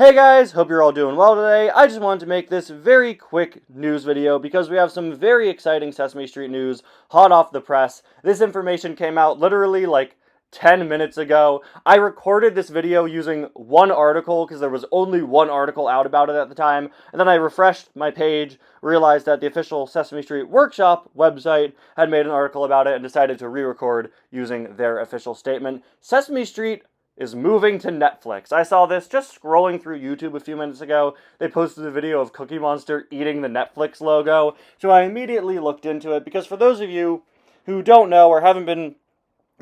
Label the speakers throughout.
Speaker 1: Hey guys, hope you're all doing well today. I just wanted to make this very quick news video because we have some very exciting Sesame Street news hot off the press. This information came out literally like 10 minutes ago. I recorded this video using one article because there was only one article out about it at the time, and then I refreshed my page, realized that the official Sesame Street Workshop website had made an article about it, and decided to re-record using their official statement. Sesame Street is moving to Netflix. I saw this just scrolling through YouTube a few minutes ago. They posted a video of Cookie Monster eating the Netflix logo, so I immediately looked into it, because for those of you who don't know or haven't been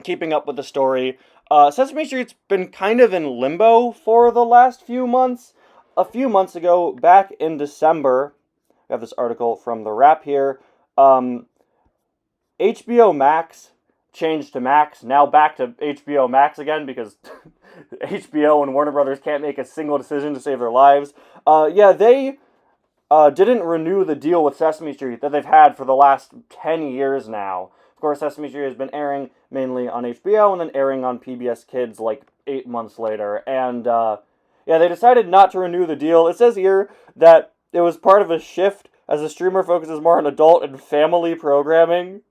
Speaker 1: keeping up with the story, Sesame Street's been kind of in limbo for the last few months. A few months ago, back in December, we have this article from The Wrap here, HBO Max changed to Max, now back to HBO Max again, because HBO and Warner Brothers can't make a single decision to save their lives. They didn't renew the deal with Sesame Street that they've had for the last 10 years now. Of course, Sesame Street has been airing mainly on HBO and then airing on PBS Kids like 8 months later. And, they decided not to renew the deal. It says here that it was part of a shift as the streamer focuses more on adult and family programming.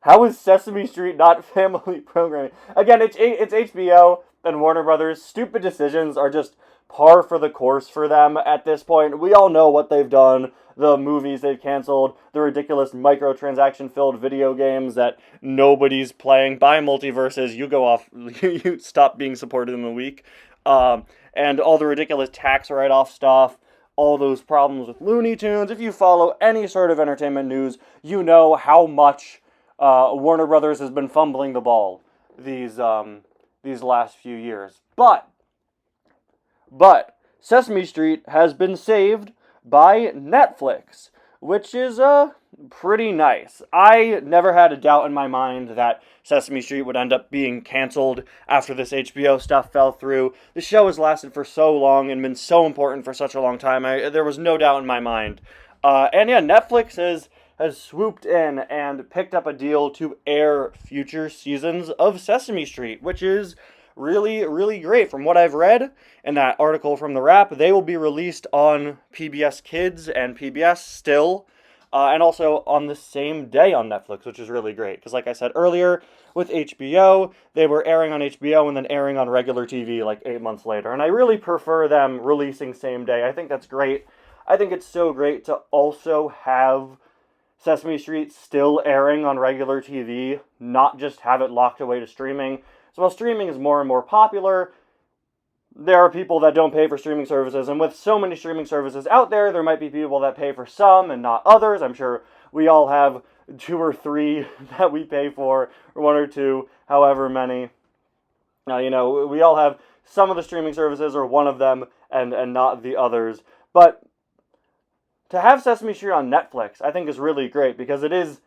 Speaker 1: How is Sesame Street not family programming? Again, it's HBO and Warner Brothers. Stupid decisions are just par for the course for them at this point. We all know what they've done. The movies they've canceled, the ridiculous microtransaction-filled video games that nobody's playing. Buy multiverses, you go off, you stop being supported in a week. And all the ridiculous tax write-off stuff. All those problems with Looney Tunes. If you follow any sort of entertainment news, you know how much Warner Brothers has been fumbling the ball these last few years. But Sesame Street has been saved by Netflix, which is pretty nice. I never had a doubt in my mind that Sesame Street would end up being canceled after this HBO stuff fell through. The show has lasted for so long and been so important for such a long time. There was no doubt in my mind. Netflix has swooped in and picked up a deal to air future seasons of Sesame Street, which is really, really great. From what I've read in that article from The Wrap, they will be released on PBS Kids and PBS still, and also on the same day on Netflix, which is really great. Because like I said earlier, with HBO, they were airing on HBO and then airing on regular TV like 8 months later. And I really prefer them releasing same day. I think that's great. I think it's so great to also have Sesame Street still airing on regular TV, not just have it locked away to streaming. So while streaming is more and more popular, there are people that don't pay for streaming services, and with so many streaming services out there, there might be people that pay for some and not others. I'm sure we all have 2 or 3 that we pay for, or 1 or 2, however many. We all have some of the streaming services or one of them and not the others. But to have Sesame Street on Netflix, I think is really great, because it is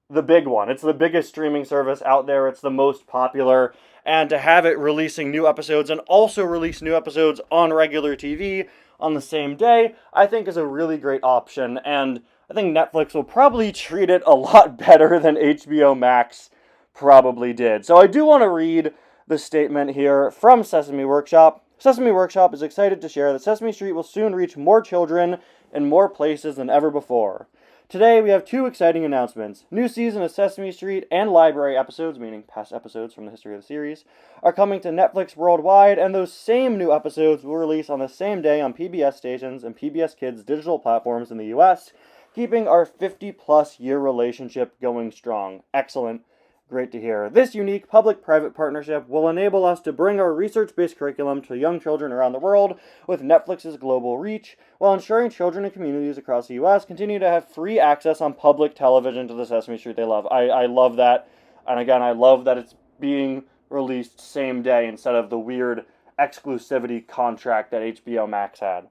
Speaker 1: the big one. It's the biggest streaming service out there. It's the most popular. And to have it releasing new episodes and also release new episodes on regular TV on the same day, I think is a really great option. And I think Netflix will probably treat it a lot better than HBO Max probably did. So I do want to read the statement here from Sesame Workshop. Sesame Workshop is excited to share that Sesame Street will soon reach more children in more places than ever before. Today we have 2 exciting announcements. New season of Sesame Street and library episodes, meaning past episodes from the history of the series, are coming to Netflix worldwide, and those same new episodes will release on the same day on PBS stations and PBS Kids digital platforms in the US, keeping our 50-plus year relationship going strong. Excellent. Great to hear. This unique public-private partnership will enable us to bring our research-based curriculum to young children around the world with Netflix's global reach, while ensuring children and communities across the U.S. continue to have free access on public television to the Sesame Street they love. I love that. And again, I love that it's being released same day instead of the weird exclusivity contract that HBO Max had.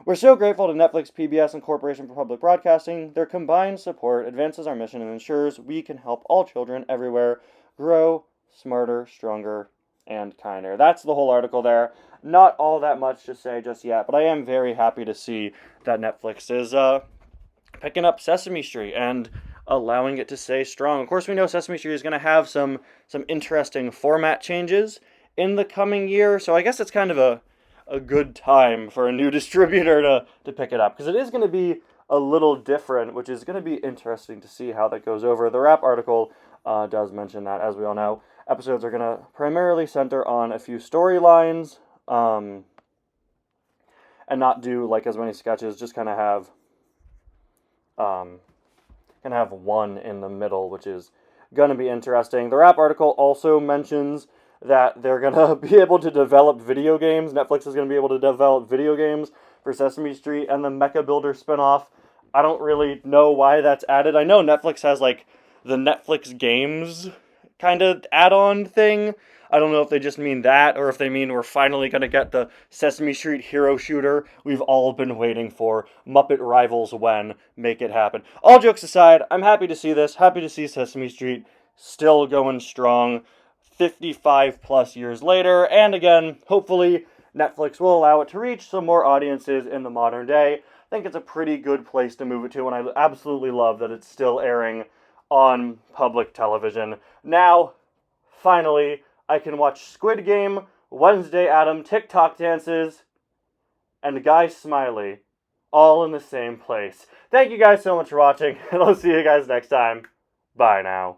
Speaker 1: We're so grateful to Netflix, PBS, and Corporation for Public Broadcasting. Their combined support advances our mission and ensures we can help all children everywhere grow smarter, stronger, and kinder. That's the whole article there. Not all that much to say just yet, but I am very happy to see that Netflix is picking up Sesame Street and allowing it to stay strong. Of course, we know Sesame Street is going to have some interesting format changes in the coming year, so I guess it's kind of a a good time for a new distributor to pick it up, because it is going to be a little different, which is going to be interesting to see how that goes over. The Wrap article does mention that, as we all know, episodes are going to primarily center on a few storylines, and not do like as many sketches, just kind of have one in the middle, which is going to be interesting. The Wrap article also mentions that they're going to be able to develop video games. Netflix is going to be able to develop video games for Sesame Street and the Mecha Builder spinoff. I don't really know why that's added. I know Netflix has like the Netflix games kind of add-on thing. I don't know if they just mean that, or if they mean we're finally going to get the Sesame Street hero shooter we've all been waiting for. Muppet Rivals when. Make it happen. All jokes aside, I'm happy to see this. Happy to see Sesame Street still going strong 55 plus years later. And again, hopefully Netflix will allow it to reach some more audiences in the modern day. I think it's a pretty good place to move it to, and I absolutely love that it's still airing on public television. Now, finally, I can watch Squid Game, Wednesday Adam, TikTok dances, and Guy Smiley all in the same place. Thank you guys so much for watching, and I'll see you guys next time. Bye now.